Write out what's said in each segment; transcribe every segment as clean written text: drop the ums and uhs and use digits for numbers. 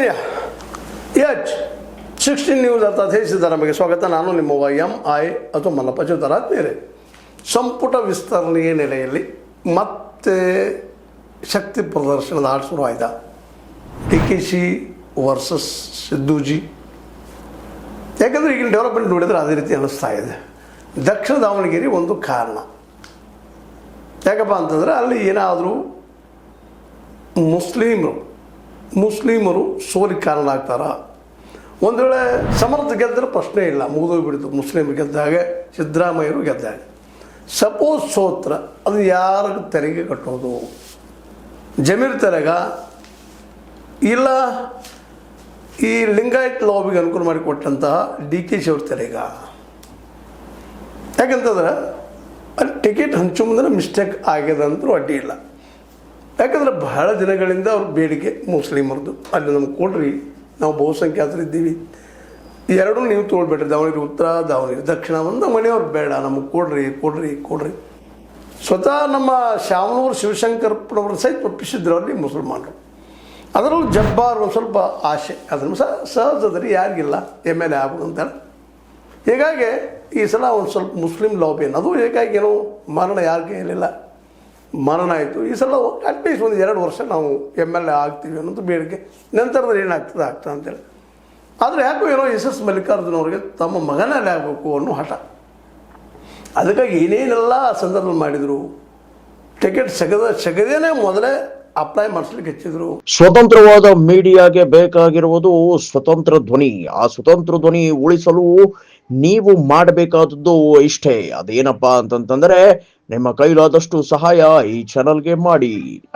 ಆತ್ಮೀಯ H16 news ಅರ್ಥಾತ್ ಸಿದ್ದರಾಮಯ್ಯಗೆ ಸ್ವಾಗತ. ನಾನು ನಿಮ್ಮ MI ಅಥವಾ ಮಲ್ಲಪ್ಪ ಜೋತರ. ಆತ್ಮೀಯರೇ, ಸಂಪುಟ ವಿಸ್ತರಣೆಯ ನೆಲೆಯಲ್ಲಿ ಮತ್ತೆ ಶಕ್ತಿ ಪ್ರದರ್ಶನದ ಆಟ ಶುರುವಾಯಿತ. DKC versus ಸಿದ್ದೂಜಿ. ಯಾಕಂದರೆ ಈಗಿನ ಡೆವಲಪ್ಮೆಂಟ್ ನೋಡಿದರೆ ಅದೇ ರೀತಿ ಅನ್ನಿಸ್ತಾ ಇದೆ. ದಕ್ಷಿಣ ದಾವಣಗೆರೆ ಒಂದು ಕಾರಣ. ಯಾಕಪ್ಪ ಅಂತಂದರೆ ಅಲ್ಲಿ ಏನಾದರೂ ಮುಸ್ಲಿಮರು ಸೋಲಿಗೆ ಕಾರಣ ಆಗ್ತಾರ. ಒಂದು ವೇಳೆ ಸಮರ್ಥ ಗೆದ್ದರೆ ಪ್ರಶ್ನೆ ಇಲ್ಲ, ಮುಗಿದೋಗ್ಬಿಡ್ತು. ಮುಸ್ಲಿಮ್ ಗೆದ್ದಾಗ ಸಿದ್ದರಾಮಯ್ಯರು ಗೆದ್ದಾಗ ಸಪೋಸ್ ಸೋತ್ರ ಅದು ಯಾರಿಗೆ ತೆರಿಗೆ ಕಟ್ಟೋದು? ಜಮೀರ್ ತೆರೆಗ ಇಲ್ಲ ಈ ಲಿಂಗಾಯತ್ ಲಾಬಿಗೆ ಅನುಕೂಲ ಮಾಡಿಕೊಟ್ಟಂತಹ DKC ಅವ್ರ ತೆರೆಗ? ಯಾಕಂತಂದ್ರೆ ಅಲ್ಲಿ ಟಿಕೆಟ್ ಹಂಚೋ ಮುಂದೆ ಮಿಸ್ಟೇಕ್ ಆಗ್ಯದ ಅಂತೂ ಅಡ್ಡಿ ಇಲ್ಲ. ಯಾಕಂದರೆ ಬಹಳ ದಿನಗಳಿಂದ ಅವ್ರ ಬೇಡಿಕೆ ಮುಸ್ಲಿಮರದು, ಅಲ್ಲಿ ನಮ್ಗೆ ಕೊಡ್ರಿ, ನಾವು ಬಹುಸಂಖ್ಯಾತರಿದ್ದೀವಿ, ಎರಡೂ ನೀವು ತೊಗೊಳ್ಬೇಡ್ರಿ, ದಾವಣಗೆರೆ ಉತ್ತರ ದಾವಣಗೆರೆ ದಕ್ಷಿಣ ಒಂದು ಮನೆಯವ್ರು ಬೇಡ, ನಮಗೆ ಕೊಡ್ರಿ. ಸ್ವತಃ ನಮ್ಮ ಶಾಮನೂರು ಶಿವಶಂಕರಪ್ಪನವರು ಸಹಿತ ಒಪ್ಪಿಸಿದ್ರು ಅಲ್ಲಿ ಮುಸಲ್ಮಾನರು. ಅದರಲ್ಲೂ ಜಬ್ಬಾರ್ ಒಂದು ಸ್ವಲ್ಪ ಆಸೆ, ಅದನ್ನು ಸಹಜದಲ್ಲಿ ಯಾರಿಗಿಲ್ಲ MLA ಆಗ್ಬೇಕಂತಾರೆ. ಹೀಗಾಗಿ ಈ ಸಲ ಒಂದು ಸ್ವಲ್ಪ ಮುಸ್ಲಿಂ ಲಾಬಿ ಅನ್ನೋದು ಹೀಗಾಗಿ ಏನೋ ಮರಣ ಯಾರ ಕೈಯಲ್ಲಿಲ್ಲ, ಮರಣ ಆಯಿತು. ಈ ಸಲ ಅಟ್ಲೀಸ್ಟ್ ಒಂದು 2 ವರ್ಷ ನಾವು MLA ಆಗ್ತೀವಿ ಅನ್ನೋದು ಬೇಡಿಕೆ. ನಂತರದಲ್ಲಿ ಏನಾಗ್ತದೆ ಅಂತೇಳಿ. ಆದರೆ ಯಾಕೋ ಏನೋ SS ಮಲ್ಲಿಕಾರ್ಜುನ ಅವ್ರಿಗೆ ತಮ್ಮ ಮಗನಲ್ಲಿ ಆಗಬೇಕು ಅನ್ನೋ ಹಠ. ಅದಕ್ಕಾಗಿ ಏನೇನೆಲ್ಲ ಸಂದರ್ಭ ಮಾಡಿದರು. ಟಿಕೆಟ್ ಸಗದೇನೆ ಮೊದಲೇ ಅಪ್ಲೈ ಮಾಡಿಸ್ಲಿಕ್ಕೆ ಹೆಚ್ಚಿದ್ರು. ಸ್ವತಂತ್ರವಾದ ಮೀಡಿಯಾಗೆ ಬೇಕಾಗಿರುವುದು ಸ್ವತಂತ್ರ ಧ್ವನಿ. ಆ ಸ್ವತಂತ್ರ ಧ್ವನಿ ಉಳಿಸಲು ನೀವು ಮಾಡಬೇಕಾದದ್ದು ಇಷ್ಟೇ. ಅದೇನಪ್ಪಾ ಅಂತಂತಂದ್ರೆ ನಿಮ್ಮ ಕೈಲಾದಷ್ಟು ಸಹಾಯ ಈ ಚಾನಲ್ಗೆ ಮಾಡಿ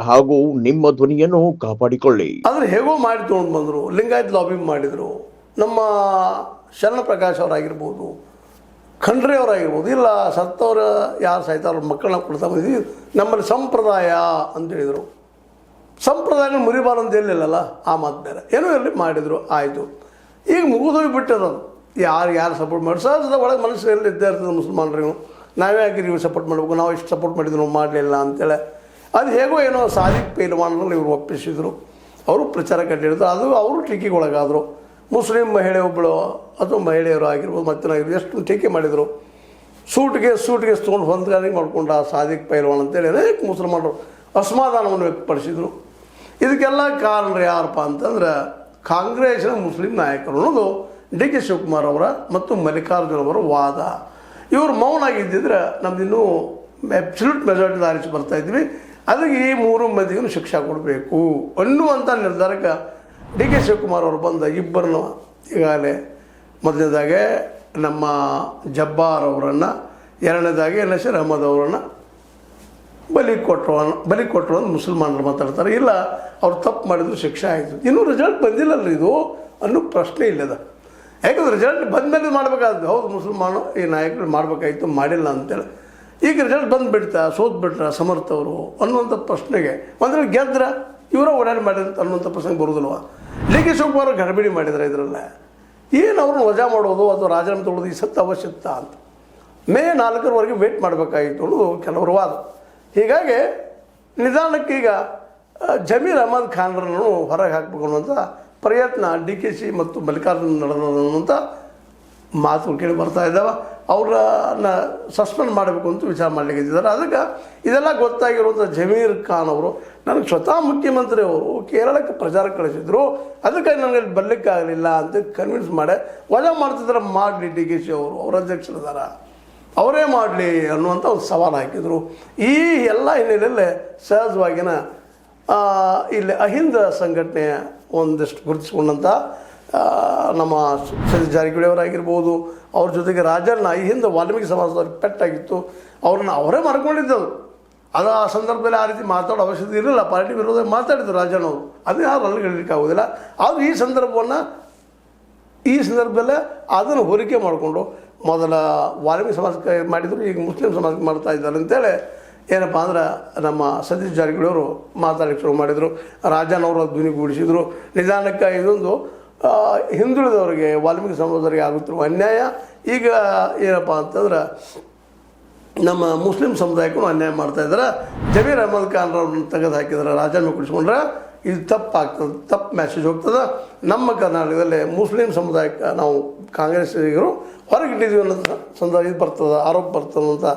ಹಾಗೂ ನಿಮ್ಮ ಧ್ವನಿಯನ್ನು ಕಾಪಾಡಿಕೊಳ್ಳಿ. ಆದರೆ ಹೇಗೋ ಮಾಡಿ ತೊಗೊಂಡು ಬಂದರು. ಲಿಂಗಾಯತ್ ಲಾಬಿ ಮಾಡಿದರು. ನಮ್ಮ ಶರಣ ಪ್ರಕಾಶ್ ಅವರಾಗಿರ್ಬೋದು, ಖಂಡ್ರೆ ಅವರಾಗಿರ್ಬೋದು, ಇಲ್ಲ ಸತ್ತವ್ರ ಯಾರು ಸಾಯ್ತಾರ ಮಕ್ಕಳನ್ನ ಕೊಡ್ತಾ ಬಂದಿದ್ದೀವಿ, ನಮ್ಮಲ್ಲಿ ಸಂಪ್ರದಾಯ ಅಂತೇಳಿದರು. ಸಂಪ್ರದಾಯ ಮುರಿಬಾರ್ದು ಅಂತ ಹೇಳಿಲ್ಲಲ್ಲ, ಆ ಮಾತು ಬೇರೆ ಏನೋ ಇರಲಿ ಮಾಡಿದರು, ಆಯಿತು. ಈಗ ಮುಗಿದೋಗಿ ಬಿಟ್ಟಿರೋದು. ಯಾರು ಸಪೋರ್ಟ್ ಮಾಡಿ ಸಹಜದ ಒಳಗೆ ಮನಸ್ಸಲ್ಲಿ ಇದ್ದೇ ಇರ್ತದೆ ಮುಸಲ್ಮಾನರಿಗೂ. ನಾವೇ ಯಾಕೆ ಇವ್ರು ಸಪೋರ್ಟ್ ಮಾಡಬೇಕು, ನಾವು ಇಷ್ಟು ಸಪೋರ್ಟ್ ಮಾಡಿದ್ರು ಮಾಡಲಿಲ್ಲ ಅಂತೇಳಿ. ಅದು ಹೇಗೋ ಏನೋ ಸಾದಿಕ್ ಪೈಲ್ವಾನರಲ್ಲಿ ಇವರು ಒಪ್ಪಿಸಿದರು. ಅವರು ಪ್ರಚಾರ ಕಟ್ಟಿಡಿದ್ರು. ಅದು ಅವರು ಟೀಕೆಗೊಳಗಾದರು. ಮುಸ್ಲಿಂ ಮಹಿಳೆ ಒಬ್ಬಳು ಅಥವಾ ಮಹಿಳೆಯರು ಆಗಿರ್ಬೋದು, ಮತ್ತೇನಾಗಿರ್ಬೋದು, ಎಷ್ಟು ಟೀಕೆ ಮಾಡಿದರು. ಸೂಟ್ಗೆ ತೊಗೊಂಡು ಹೊಂದಾಣಿಕೆ ಮಾಡ್ಕೊಂಡ ಸಾದಿಕ್ ಪೈಲ್ವಾನ್ ಅಂತೇಳಿ ಅನೇಕ ಮುಸಲ್ಮಾನರು ಅಸಮಾಧಾನವನ್ನು ವ್ಯಕ್ತಪಡಿಸಿದರು. ಇದಕ್ಕೆಲ್ಲ ಕಾರಣ ಯಾರಪ್ಪ ಅಂತಂದ್ರೆ ಕಾಂಗ್ರೆಸ್ನ ಮುಸ್ಲಿಂ ನಾಯಕರು ಅನ್ನೋದು DK ಶಿವಕುಮಾರ್ ಅವರ ಮತ್ತು ಮಲ್ಲಿಕಾರ್ಜುನ ಅವರ ವಾದ. ಇವರು ಮೌನ ಆಗಿದ್ದಿದ್ರೆ ನಮ್ದಿನ್ನೂ ಅಬ್ಸಲ್ಯೂಟ್ ಮೆಜಾರಿಟಿ ಆರಿಸಿ ಬರ್ತಾಯಿದ್ವಿ. ಅದಕ್ಕೆ ಈ 3 ಮಂದಿಗೂ ಶಿಕ್ಷೆ ಕೊಡಬೇಕು ಅನ್ನುವಂಥ ನಿರ್ಧಾರಕ್ಕೆ DK ಶಿವಕುಮಾರ್ ಅವರು ಬಂದ ಇಬ್ಬರನ್ನು ಈಗಾಗಲೇ ಮೊದಲನೇದಾಗೆ ನಮ್ಮ ಜಬ್ಬಾರ್ ಅವರನ್ನು, ಎರಡನೇದಾಗಿ ನಶೀರ್ ಅಹಮದ್ ಅವರನ್ನು ಬಲಿ ಕೊಟ್ಟರು ಅಂತ ಮುಸಲ್ಮಾನರು ಮಾತಾಡ್ತಾರೆ. ಇಲ್ಲ ಅವ್ರು ತಪ್ಪು ಮಾಡಿದ್ರು ಶಿಕ್ಷೆ ಆಯಿತು, ಇನ್ನೂ ರಿಸಲ್ಟ್ ಬಂದಿಲ್ಲಲ್ಲ ಇದು ಅನ್ನೋ ಪ್ರಶ್ನೆ ಇಲ್ಲದ. ಯಾಕಂದ್ರೆ ರಿಸಲ್ಟ್ ಬಂದಮೇಲೆ ಮಾಡಬೇಕಾದ್ದು. ಹೌದು, ಮುಸಲ್ಮಾನ ಈ ನಾಯಕರು ಮಾಡಬೇಕಾಗಿತ್ತು, ಮಾಡಿಲ್ಲ ಅಂತೇಳಿ. ಈಗ ರಿಸಲ್ಟ್ ಬಂದುಬಿಡ್ತಾ, ಸೋತ್ಬಿಟ್ರ ಸಮರ್ಥವರು ಅನ್ನುವಂಥ ಪ್ರಶ್ನೆಗೆ ಒಂದ್ರೆ ಗೆದ್ರೆ ಇವರ ಓಡಾಡಿ ಮಾಡಿದಂತ ಅನ್ನುವಂಥ ಪ್ರಸಂಗ ಬರೋದಿಲ್ವ? DK ಶಿವಕುಮಾರ್ ಗಡಬಿಡಿ ಮಾಡಿದ್ದಾರೆ ಇದರಲ್ಲೇ. ಏನು ಅವ್ರನ್ನ ವಜಾ ಮಾಡೋದು ಅಥವಾ ರಾಜೀನಾಮೆ ತೊಗೊಳ್ಳೋದು ಈ ಸತ್ತು ಅವಶ್ಯಕ ಅಂತ ಮೇ 4ರವರೆಗೆ ವೇಟ್ ಮಾಡಬೇಕಾಗಿತ್ತು ಅನ್ನೋದು ಕೆಲವರು ವಾದ. ಹೀಗಾಗಿ ನಿಧಾನಕ್ಕೀಗ ಜಮೀರ್ ಅಹಮದ್ ಖಾನ್ರನ್ನು ಹೊರಗೆ ಹಾಕಬೇಕು ಅನ್ನುವಂಥ ಪ್ರಯತ್ನ DKC ಮತ್ತು ಮಲ್ಲಿಕಾರ್ಜುನ ನಡೆದಂಥ ಮಾತು ಕೇಳಿ ಬರ್ತಾ ಇದ್ದಾವೆ. ಅವ್ರನ್ನ ಸಸ್ಪೆಂಡ್ ಮಾಡಬೇಕು ಅಂತ ವಿಚಾರ ಮಾಡಲಿಕ್ಕೆ ಇದ್ದಾರೆ. ಅದಕ್ಕೆ ಇದೆಲ್ಲ ಗೊತ್ತಾಗಿರುವಂಥ ಜಮೀರ್ ಖಾನ್ ಅವರು ನನಗೆ ಸ್ವತಃ ಮುಖ್ಯಮಂತ್ರಿ ಅವರು ಕೇರಳಕ್ಕೆ ಪ್ರಚಾರ ಕಳಿಸಿದ್ರು, ಅದಕ್ಕೆ ನನಗೆ ಬರಲಿಕ್ಕಾಗಲಿಲ್ಲ ಅಂತ ಕನ್ವಿನ್ಸ್ ಮಾಡಿ ವಜಾ ಮಾಡ್ತಿದ್ದಾರೆ. ಮಾಡಲಿ DKC ಅವ್ರ ಅಧ್ಯಕ್ಷರಿದ್ದಾರ, ಅವರೇ ಮಾಡಲಿ ಅನ್ನುವಂಥ ಒಂದು ಸವಾಲು ಹಾಕಿದರು. ಈ ಎಲ್ಲ ಹಿನ್ನೆಲೆಯಲ್ಲೇ ಸಹಜವಾಗಿನ ಇಲ್ಲಿ ಅಹಿಂದ ಸಂಘಟನೆಯ ಒಂದಿಷ್ಟು ಗುರುತಿಸಿಕೊಂಡಂಥ ನಮ್ಮ ಸತೀಶ್ ಜಾರಕಿಹೊಳಿ ಅವರಾಗಿರ್ಬೋದು, ಅವ್ರ ಜೊತೆಗೆ ರಾಜಣ್ಣ, ಈ ಹಿಂದೆ ವಾಲ್ಮೀಕಿ ಸಮಾಜದವ್ರಿಗೆ ಪೆಟ್ಟಾಗಿತ್ತು, ಅವ್ರನ್ನ ಅವರೇ ಮಾಡ್ಕೊಂಡಿದ್ದವು. ಅದು ಆ ಸಂದರ್ಭದಲ್ಲಿ ಆ ರೀತಿ ಮಾತಾಡೋ ಅವಶ್ಯಕತೆ ಇರಲಿಲ್ಲ. ಪಾರ್ಟಿ ವಿರೋಧ ಮಾತಾಡಿದ್ರು ರಾಜಣ್ಣ ಅವರು, ಅದನ್ನ ಯಾರು ಅಲ್ಲಿಗೆ ಹೇಳಲಿಕ್ಕಾಗೋದಿಲ್ಲ. ಆದರೂ ಈ ಸಂದರ್ಭದಲ್ಲೇ ಅದನ್ನು ಹೋಲಿಕೆ ಮಾಡಿಕೊಂಡು ಮೊದಲ ವಾಲ್ಮೀಕಿ ಸಮಾಜಕ್ಕೆ ಮಾಡಿದರು, ಈಗ ಮುಸ್ಲಿಂ ಸಮಾಜಕ್ಕೆ ಮಾಡ್ತಾ ಇದ್ದಾರೆ ಅಂತೇಳಿ ಏನಪ್ಪ ಅಂದ್ರೆ ನಮ್ಮ ಸತೀಶ್ ಜಾರಕಿಹೊಳಿ ಅವರು ಮಾತಾಡಲಿಕ್ಕೆ ಶುರು ಮಾಡಿದರು. ರಾಜಣ್ಣ ಅವರು ಧ್ವನಿಗೂಡಿಸಿದರು. ನಿಧಾನಕ್ಕೆ ಇದೊಂದು ಹಿಂದುಳಿದವರಿಗೆ, ವಾಲ್ಮೀಕಿ ಸಮಾಜದವರಿಗೆ ಆಗುತ್ತಿರುವ ಅನ್ಯಾಯ ಈಗ ಏನಪ್ಪ ಅಂತಂದ್ರೆ ನಮ್ಮ ಮುಸ್ಲಿಂ ಸಮುದಾಯಕ್ಕೂ ಅನ್ಯಾಯ ಮಾಡ್ತಾಯಿದ್ದಾರೆ. ಜಮೀರ್ ಅಹಮದ್ ಖಾನ್ರವ್ರನ್ನ ತೆಗೆದು ಹಾಕಿದ್ರೆ, ರಾಜೀನಾಮೆ ಕೊಡಿಸ್ಕೊಂಡ್ರೆ ಇದು ತಪ್ಪಾಗ್ತದೆ, ತಪ್ಪು ಮೆಸೇಜ್ ಹೋಗ್ತದೆ. ನಮ್ಮ ಕರ್ನಾಟಕದಲ್ಲಿ ಮುಸ್ಲಿಂ ಸಮುದಾಯಕ್ಕೆ ನಾವು ಕಾಂಗ್ರೆಸ್ಸಿಗರು ಹೊರಗಿಟ್ಟಿದ್ದೀವಿ ಅನ್ನೋದು ಸಂದರ್ಭ ಇದು ಬರ್ತದೆ, ಆರೋಪ ಬರ್ತದೆ ಅಂತ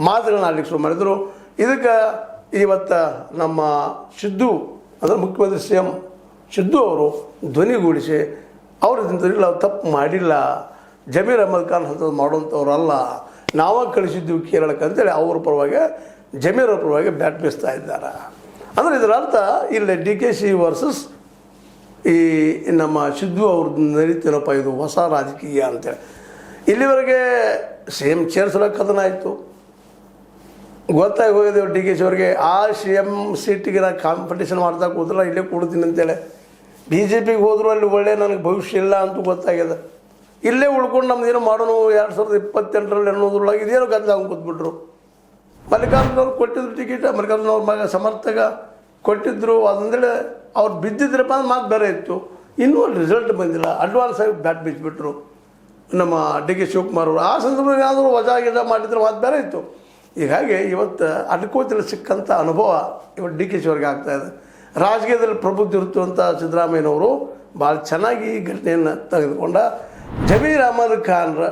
ಮಾತುಗಳನ್ನ ಆಡಲಿಕ್ಕೆ ಶುರು ಮಾಡಿದರು. ಇದಕ್ಕೆ ಇವತ್ತು ನಮ್ಮ ಸಿದ್ದು ಅಂದರೆ ಮುಖ್ಯಮಂತ್ರಿ CM ಸಿದ್ದು ಅವರು ಧ್ವನಿಗೂಡಿಸಿ ಅವರು ಇಲ್ಲ ತಪ್ಪು ಮಾಡಿಲ್ಲ, ಜಮೀರ್ ಅಹಮದ್ ಖಾನ್ ಅಂಥದ್ದು ಮಾಡುವಂಥವ್ರಲ್ಲ, ನಾವೇ ಕಳಿಸಿದ್ದೀವಿ ಕೇರಳಕ್ಕೆ ಅಂತೇಳಿ ಅವ್ರ ಪರವಾಗಿ ಜಮೀರ್ ಅವ್ರ ಪರವಾಗಿ ಬ್ಯಾಟ್ ಬೀಸ್ತಾ ಇದ್ದಾರೆ. ಅಂದರೆ ಇದರ ಅರ್ಥ ಇಲ್ಲಿ DKC ವರ್ಸಸ್ ಈ ನಮ್ಮ ಸಿದ್ದು ಅವ್ರದ್ದು ನಡೀತೀನಪ್ಪ, ಇದು ಹೊಸ ರಾಜಕೀಯ ಅಂತೇಳಿ. ಇಲ್ಲಿವರೆಗೆ CM ಚೇರ್ಸಲ ಕದನ ಆಯಿತು, ಗೊತ್ತಾಗಿ ಹೋಗಿದ್ದೇವೆ DKC ಅವ್ರಿಗೆ. ಆ CM ಸೀಟಿಗೆ ನಾನು ಕಾಂಪಿಟೇಷನ್ ಮಾಡ್ತಾ ಕೂದ್ರೆ ಇಲ್ಲೇ ಕೊಡ್ತೀನಿ ಅಂತೇಳಿ. BJPಗೆ ಹೋದರೂ ಅಲ್ಲಿ ಒಳ್ಳೆ ನನಗೆ ಭವಿಷ್ಯ ಇಲ್ಲ ಅಂತೂ ಗೊತ್ತಾಗಿದೆ. ಇಲ್ಲೇ ಉಳ್ಕೊಂಡು ನಮ್ದೇನೋ ಮಾಡೋಣ 2028ರಲ್ಲಿ ಅನ್ನೋದ್ರೊಳಗೆ ಇದೇನೋ ಗದ್ದಲ ಅವ್ನು ಕೂತ್ಬಿಟ್ರು. ಮಲ್ಲಿಕಾರ್ಜುನವ್ರು ಕೊಟ್ಟಿದ್ರು ಟಿಕೆಟ್, ಮಲ್ಲಿಕಾರ್ಜುನವ್ರ ಮಗ ಸಮರ್ಥಕ ಕೊಟ್ಟಿದ್ದರು. ಅದಂದೇಳಿ ಅವ್ರು ಬಿದ್ದಿದ್ರಪ್ಪ ಅಂದ್ರೆ ಮಾತು ಬೇರೆ ಇತ್ತು. ಇನ್ನೂ ರಿಸಲ್ಟ್ ಬಂದಿಲ್ಲ, ಅಡ್ವಾನ್ಸ್ ಆಗಿ ಬ್ಯಾಟ್ ಬಿಚ್ಚಿಬಿಟ್ರು ನಮ್ಮ DK ಶಿವಕುಮಾರ್ ಅವರು. ಆ ಸಂದರ್ಭದಲ್ಲಿ ಏನಾದರೂ ವಜಾ ಗಿಜಾ ಮಾಡಿದ್ರೆ ಮಾತು ಬೇರೆ ಇತ್ತು. ಹೀಗಾಗಿ ಇವತ್ತು ಅಡ್ಕೋತಿಯಲ್ಲಿ ಸಿಕ್ಕಂಥ ಅನುಭವ ಇವತ್ತು DKC ಅವ್ರಿಗೆ ಆಗ್ತಾಯಿದೆ. ರಾಜಕೀಯದಲ್ಲಿ ಪ್ರಬುದ್ಧ ಇರುತ್ತಂಥ ಸಿದ್ದರಾಮಯ್ಯನವರು ಭಾಳ ಚೆನ್ನಾಗಿ ಈ ಘಟನೆಯನ್ನು ತೆಗೆದುಕೊಂಡ ಜಮೀರ್ ಅಹಮದ್ ಖಾನ್ರ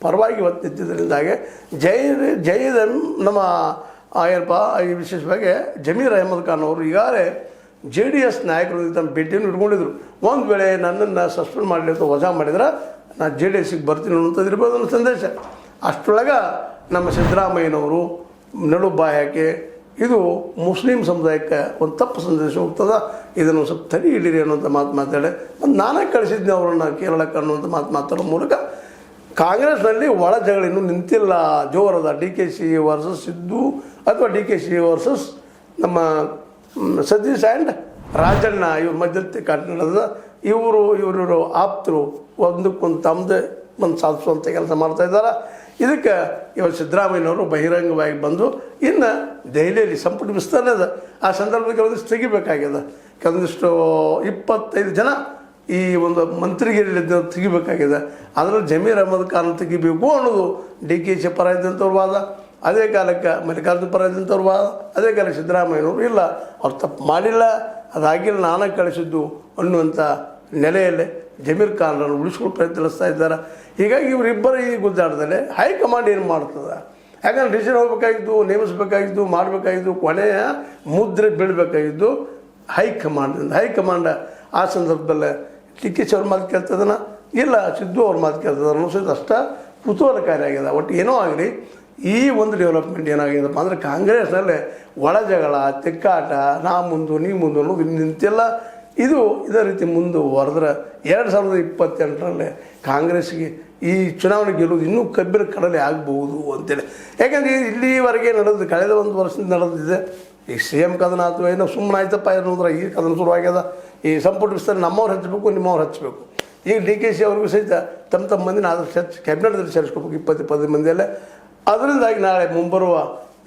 ಪರವಾಗಿ ಇವತ್ತು ನಿಂತಿದ್ದರಿಂದಾಗೆ ಜೈದ ನಮ್ಮ ಏನಪ್ಪ ಈ ವಿಶೇಷವಾಗಿ ಜಮೀರ್ ಅಹಮದ್ ಖಾನ್ ಅವರು ಈಗಾಗಲೇ JDS ನಾಯಕರು ತಮ್ಮ ಭೇಟಿಯನ್ನು ಇಟ್ಕೊಂಡಿದ್ರು. ಒಂದು ವೇಳೆ ನನ್ನನ್ನು ಸಸ್ಪೆಂಡ್ ಮಾಡಲಿ ಅಥವಾ ವಜಾ ಮಾಡಿದ್ರೆ ನಾನು JDSಗೆ ಬರ್ತೀನಿ ಅನ್ನೋಂಥದ್ದು ಇರ್ಬೋದು ಅನ್ನೋ ಸಂದೇಶ. ಅಷ್ಟರೊಳಗೆ ನಮ್ಮ ಸಿದ್ದರಾಮಯ್ಯನವರು ನಡು ಬಾಯಕ್ಕೆ ಇದು ಮುಸ್ಲಿಂ ಸಮುದಾಯಕ್ಕೆ ಒಂದು ತಪ್ಪು ಸಂದೇಶ ಹೋಗ್ತದೆ, ಇದನ್ನು ಸ್ವಲ್ಪ ತಡಿ ಹಿಡೀರಿ ಅನ್ನೋಂಥ ಮಾತು ಮಾತಾಡಿ ಮತ್ತು ನಾನೇ ಕಳಿಸಿದ್ದೆ ಅವರನ್ನು ಕೇರಳಕ್ಕೆ ಅನ್ನುವಂಥ ಮಾತಾಡೋ ಮೂಲಕ ಕಾಂಗ್ರೆಸ್ನಲ್ಲಿ ಒಳ ಜಗಳ ಇನ್ನೂ ನಿಂತಿಲ್ಲ, ಜೋರದ DKC ವರ್ಸಸ್ ಸಿದ್ದು ಅಥವಾ DKC ವರ್ಸಸ್ ನಮ್ಮ ಸತೀಶ್ ಆ್ಯಂಡ್ ರಾಜಣ್ಣ ಇವ್ರ ಮಧ್ಯಸ್ಥಿ ಕಾಟಿನದ ಇವರು ಆಪ್ತರು ಒಂದಕ್ಕೊಂದು ತಮ್ಮದೇ ಒಂದು ಸಾಧಿಸುವಂಥ ಕೆಲಸ ಮಾಡ್ತಾಯಿದ್ದಾರೆ. ಇದಕ್ಕೆ ಇವತ್ತು ಸಿದ್ದರಾಮಯ್ಯನವರು ಬಹಿರಂಗವಾಗಿ ಬಂದು ಇನ್ನು ದೆಹಲಿಯಲ್ಲಿ ಸಂಪುಟ ವಿಸ್ತರಣೆ ಆ ಸಂದರ್ಭದಲ್ಲಿ ಕೆಲವೊಂದಿಷ್ಟು ತೆಗಿಬೇಕಾಗಿದೆ. ಕೆಲವೊಂದಿಷ್ಟು 25 ಜನ ಈ ಒಂದು ಮಂತ್ರಿಗಿರಿಲಿದ್ದ ತೆಗಿಬೇಕಾಗಿದೆ. ಅದರಲ್ಲಿ ಜಮೀರ್ ಅಹಮದ್ ಖಾನ್ ತೆಗಿಬೇಕು ಅನ್ನೋದು DKC ಪರ ಇದ್ದಂಥವ್ರ ವಾದ. ಅದೇ ಕಾಲಕ್ಕೆ ಮಲ್ಲಿಕಾರ್ಜುನ ಪರ ಇದ್ದಂಥವ್ರ ವಾದ. ಅದೇ ಕಾಲಕ್ಕೆ ಸಿದ್ದರಾಮಯ್ಯನವರು ಇಲ್ಲ ಅವ್ರು ತಪ್ಪು ಮಾಡಿಲ್ಲ, ಅದಾಗಿಲ್ಲ ನಾನೇ ಕಳಿಸಿದ್ದು ಅನ್ನುವಂಥ ನೆಲೆಯಲ್ಲಿ ಜಮೀರ್ ಖಾನ್ರನ್ನು ಉಳಿಸ್ಕೊಂಡು ಪ್ರಯತ್ನಿಸ್ತಾ ಇದ್ದಾರೆ. ಹೀಗಾಗಿ ಇವರಿಬ್ಬರು ಈ ಗುದ್ದಾಟದಲ್ಲಿ ಹೈಕಮಾಂಡ್ ಏನು ಮಾಡ್ತದೆ? ಯಾಕಂದ್ರೆ ಡಿಸಿಷನ್ ಹೋಗ್ಬೇಕಾಗಿದ್ದು, ನೇಮಿಸಬೇಕಾಗಿದ್ದು, ಮಾಡಬೇಕಾಗಿದ್ದು, ಕೊನೆಯ ಮುದ್ರೆ ಬೀಳಬೇಕಾಗಿದ್ದು ಹೈಕಮಾಂಡ್. ಆ ಸಂದರ್ಭದಲ್ಲಿ DKC ಅವ್ರ ಮಾತು ಕೇಳ್ತದನ ಇಲ್ಲ ಸಿದ್ದು ಅವ್ರ ಮಾತು ಕೇಳ್ತದ ಅನ್ನೋದು ಅಷ್ಟ ಕುತೂಹಲಕಾರಿಯಾಗಿದೆ. ಒಟ್ಟು ಏನೋ ಆಗಲಿ ಈ ಒಂದು ಡೆವಲಪ್ಮೆಂಟ್ ಏನಾಗಿದೆಪ್ಪ ಅಂದರೆ ಕಾಂಗ್ರೆಸ್ನಲ್ಲಿ ಒಳ ಜಗಳ, ತಿಕ್ಕಾಟ, ನಾ ಮುಂದು ನೀ ಮುಂದು ಅನ್ನೋದು ನಿಂತಿಲ್ಲ. ಇದೇ ರೀತಿ ಮುಂದುವರೆದ್ರೆ 2028ರಲ್ಲಿ ಕಾಂಗ್ರೆಸ್ಗೆ ಈ ಚುನಾವಣೆ ಗೆಲ್ಲುವುದು ಇನ್ನೂ ಕಬ್ಬಿನ ಕಡಲೆ ಆಗಬಹುದು ಅಂತೇಳಿ. ಯಾಕಂದರೆ ಇಲ್ಲಿವರೆಗೆ ನಡೆದು ಕಳೆದ ಒಂದು ವರ್ಷದಿಂದ ನಡೆದಿದೆ. ಈ CM ಕದನ ಅಥವಾ ಏನೋ ಸುಮ್ಮನೆ ಆಯ್ತಪ್ಪ ಅನ್ನೋದ್ರ ಈ ಕದನ ಶುರುವಾಗ್ಯದ. ಈ ಸಂಪುಟ ವಿಸ್ತರಣೆ ನಮ್ಮವ್ರು ಹಚ್ಚಬೇಕು, ನಿಮ್ಮವ್ರು ಹಚ್ಚಬೇಕು. ಈಗ DKC ಅವ್ರಿಗೂ ಸಹಿತ ತಮ್ಮ ಮಂದಿನ ಆದಷ್ಟು ಕ್ಯಾಬಿನೆಟ್ದಲ್ಲಿ ಸೇರಿಸ್ಕೋಬೇಕು 20 ಮಂದಿಯಲ್ಲೇ. ಅದರಿಂದಾಗಿ ನಾಳೆ ಮುಂಬರುವ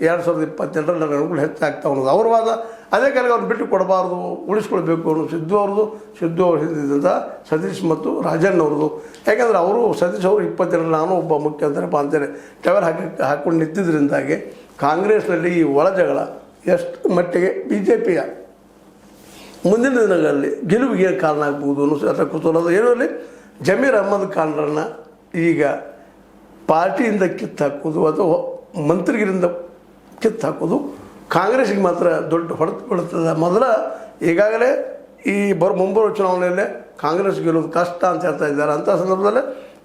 2028ರಲ್ಲಿ ನನ್ನ ಅನುಕೂಲ ಹೆಚ್ಚಾಗ್ತಾ ಅನ್ನೋದು ಅವ್ರ ವಾದ. ಅದೇ ಕಾಲಕ್ಕೆ ಅವ್ರು ಬಿಟ್ಟು ಕೊಡಬಾರ್ದು, ಉಳಿಸ್ಕೊಳ್ಬೇಕು ಅನ್ನೋದು ಸಿದ್ದು ಅವ್ರು ಹಿಂದಿದ್ದಂಥ ಸತೀಶ್ ಮತ್ತು ರಾಜಣ್ಣ ಅವ್ರದ್ದು. ಯಾಕಂದರೆ ಅವರು ಸತೀಶ್ ಅವರು 22 ನಾನು ಒಬ್ಬ ಮುಖ್ಯಮಂತ್ರಿಪ್ಪ ಅಂತೇಳಿ ಟವರ್ ಹಾಕ್ಕೊಂಡು ನಿಂತಿದ್ದರಿಂದಾಗಿ ಕಾಂಗ್ರೆಸ್ನಲ್ಲಿ ಈ ಒಳ ಜಗಳ ಎಷ್ಟು ಮಟ್ಟಿಗೆ BJPಯ ಮುಂದಿನ ದಿನಗಳಲ್ಲಿ ಗೆಲುವಿಗೆ ಕಾರಣ ಆಗ್ಬೋದು ಅನ್ನೋ ಕುತೂಹಲದ ಏನೂ ಅಲ್ಲಿ ಜಮೀರ್ ಅಹಮದ್ ಖಾನ್ರನ್ನು ಈಗ ಪಾರ್ಟಿಯಿಂದ ಕಿತ್ತಾಕೋದು ಅಥವಾ ಮಂತ್ರಿಗಿರಿಂದ ಕಿತ್ತಾಕೋದು ಕಾಂಗ್ರೆಸ್ಗೆ ಮಾತ್ರ ದೊಡ್ಡ ಹೊಡೆತು ಬೀಳ್ತದೆ. ಮೊದಲ ಈಗಾಗಲೇ ಈ ಮುಂಬರುವ ಚುನಾವಣೆಯಲ್ಲೇ ಕಾಂಗ್ರೆಸ್ ಗೆಲ್ಲೋದು ಕಷ್ಟ ಅಂತ ಹೇಳ್ತಾ ಇದ್ದಾರೆ. ಅಂಥ ಸಂದರ್ಭದಲ್ಲೇ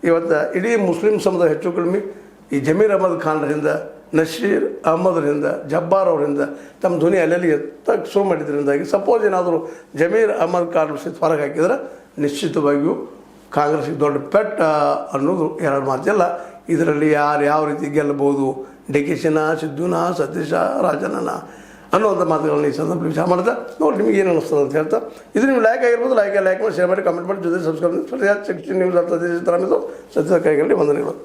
ಇವತ್ತು ಇಡೀ ಮುಸ್ಲಿಂ ಸಮುದಾಯ ಹೆಚ್ಚು ಕಡಿಮೆ ಈ ಜಮೀರ್ ಅಹಮದ್ ಖಾನ್ರಿಂದ, ನಶೀರ್ ಅಹಮದ್ರಿಂದ, ಜಬ್ಬಾರ್ ಅವರಿಂದ ತಮ್ಮ ಧ್ವನಿ ಅಲ್ಲೆಲ್ಲಿ ಎತ್ತಕ್ಕೆ ಶುರು ಮಾಡಿದ್ರಿಂದಾಗಿ ಸಪೋಸ್ ಏನಾದರೂ ಜಮೀರ್ ಅಹಮದ್ ಖಾನ್ ಹೊರಗೆ ಹಾಕಿದರೆ ನಿಶ್ಚಿತವಾಗಿಯೂ ಕಾಂಗ್ರೆಸ್ಗೆ ದೊಡ್ಡ ಪೆಟ್ಟ ಅನ್ನೋದು ಎರಡು ಮಾತಿಲ್ಲ. ಇದರಲ್ಲಿ ಯಾರು ಯಾವ ರೀತಿ ಗೆಲ್ಲಬಹುದು, DKCನ, ಸಿದ್ದುನ, ಸತೀಶ, ರಾಜಣ್ಣನ ಅನ್ನುವಂಥ ಮಾತುಗಳನ್ನ ಈ ಸಂದರ್ಭ ವಿಚಾರ ಮಾಡ್ತಾ ನೋಡಿ ನಿಮಗೆ ಏನು ಅನ್ನಿಸ್ತದೆ ಅಂತ ಹೇಳ್ತಾ ಇದು ನಿಮ್ಗೆ ಲೈಕ್ ಆಗಿರ್ಬೋದು. ಲೈಕ್ ಮಾಡಿ, ಶೇರ್ ಮಾಡಿ, ಕಮೆಂಟ್ ಮಾಡಿ, ಜೊತೆ ಸಬ್ಸ್ಕ್ರೈಬ್ ಮಾಡಿ. ಸತ್ಯ ನ್ಯೂಸ್ ಸತ್ಯ ಕೈಗಳಲ್ಲಿ ವಂದನೆಗಳು.